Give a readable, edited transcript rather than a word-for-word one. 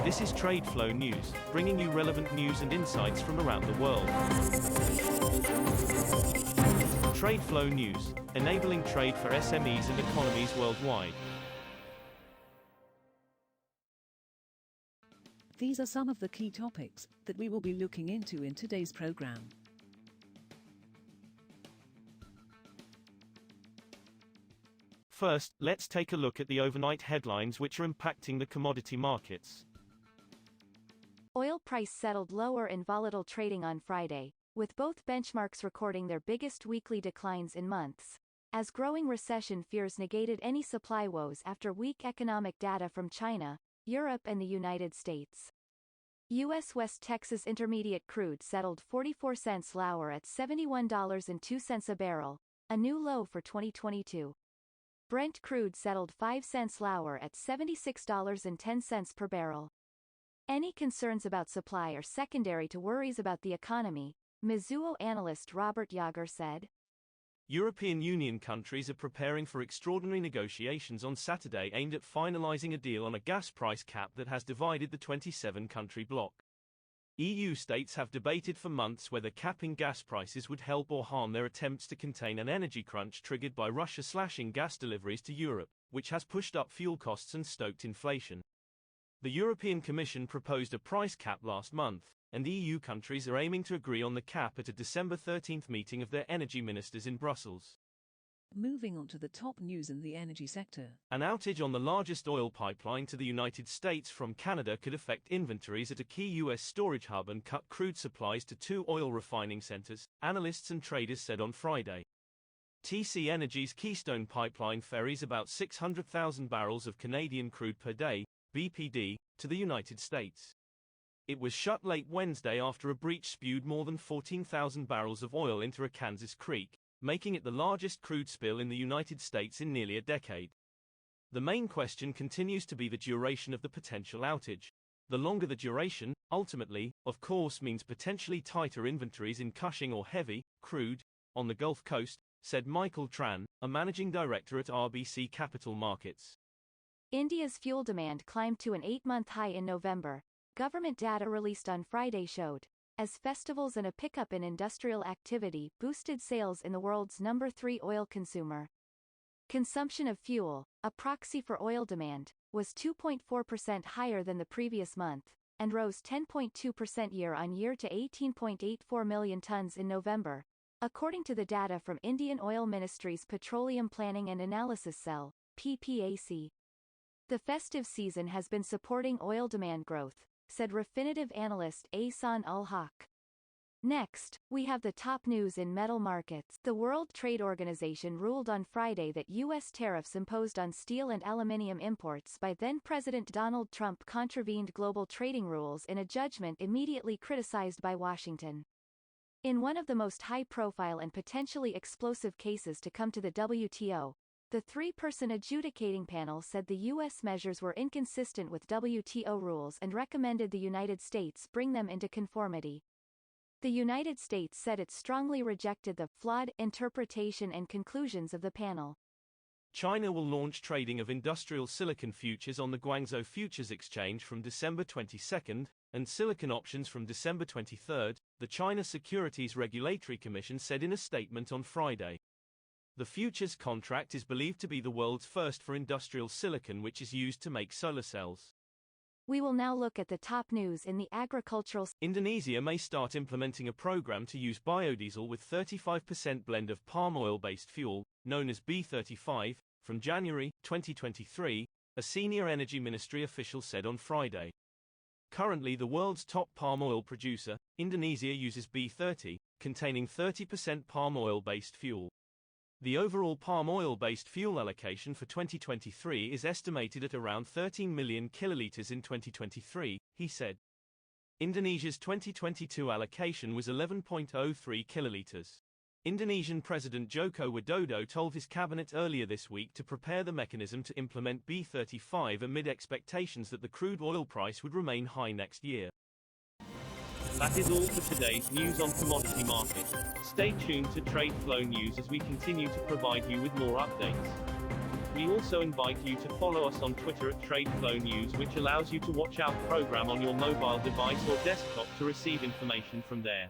This is TradeFlow News, bringing you relevant news and insights from around the world. TradeFlow News, enabling trade for SMEs and economies worldwide. These are some of the key topics that we will be looking into in today's program. First, let's take a look at the overnight headlines which are impacting the commodity markets. Oil price settled lower in volatile trading on Friday, with both benchmarks recording their biggest weekly declines in months, as growing recession fears negated any supply woes after weak economic data from China, Europe and the United States. U.S. West Texas Intermediate crude settled 44 cents lower at $71.02 a barrel, a new low for 2022. Brent crude settled 5 cents lower at $76.10 per barrel. Any concerns about supply are secondary to worries about the economy, Mizuho analyst Robert Yager said. European Union countries are preparing for extraordinary negotiations on Saturday aimed at finalizing a deal on a gas price cap that has divided the 27-country bloc. EU states have debated for months whether capping gas prices would help or harm their attempts to contain an energy crunch triggered by Russia slashing gas deliveries to Europe, which has pushed up fuel costs and stoked inflation. The European Commission proposed a price cap last month, and EU countries are aiming to agree on the cap at a December 13 meeting of their energy ministers in Brussels. Moving on to the top news in the energy sector. An outage on the largest oil pipeline to the United States from Canada could affect inventories at a key U.S. storage hub and cut crude supplies to 2 oil refining centers, analysts and traders said on Friday. TC Energy's Keystone Pipeline ferries about 600,000 barrels of Canadian crude per day, BPD, to the United States. It was shut late Wednesday after a breach spewed more than 14,000 barrels of oil into a Kansas creek, making it the largest crude spill in the United States in nearly a decade. The main question continues to be the duration of the potential outage. The longer the duration, ultimately, of course, means potentially tighter inventories in Cushing or heavy crude on the Gulf Coast, said Michael Tran, a managing director at RBC Capital Markets. India's fuel demand climbed to an 8-month high in November, government data released on Friday showed, as festivals and a pickup in industrial activity boosted sales in the world's number 3 oil consumer. Consumption of fuel, a proxy for oil demand, was 2.4% higher than the previous month, and rose 10.2% year-on-year to 18.84 million tons in November, according to the data from Indian Oil Ministry's Petroleum Planning and Analysis Cell, PPAC. The festive season has been supporting oil demand growth, said Refinitiv analyst Ahsan Ul-Haq. Next, we have the top news in metal markets. The World Trade Organization ruled on Friday that U.S. tariffs imposed on steel and aluminium imports by then-President Donald Trump contravened global trading rules in a judgment immediately criticized by Washington. In one of the most high-profile and potentially explosive cases to come to the WTO, the 3-person adjudicating panel said the U.S. measures were inconsistent with WTO rules and recommended the United States bring them into conformity. The United States said it strongly rejected the flawed interpretation and conclusions of the panel. China will launch trading of industrial silicon futures on the Guangzhou Futures Exchange from December 22, and silicon options from December 23, the China Securities Regulatory Commission said in a statement on Friday. The futures contract is believed to be the world's first for industrial silicon, which is used to make solar cells. We will now look at the top news in the agricultural sector. Indonesia may start implementing a program to use biodiesel with 35% blend of palm oil-based fuel, known as B35, from January 2023, a senior energy ministry official said on Friday. Currently the world's top palm oil producer, Indonesia uses B30, containing 30% palm oil-based fuel. The overall palm oil-based fuel allocation for 2023 is estimated at around 13 million kiloliters in 2023, he said. Indonesia's 2022 allocation was 11.03 kiloliters. Indonesian President Joko Widodo told his cabinet earlier this week to prepare the mechanism to implement B35 amid expectations that the crude oil price would remain high next year. That is all for today's news on commodity markets. Stay tuned to TradeFlow News as we continue to provide you with more updates. We also invite you to follow us on Twitter at TradeFlow News, which allows you to watch our program on your mobile device or desktop to receive information from there.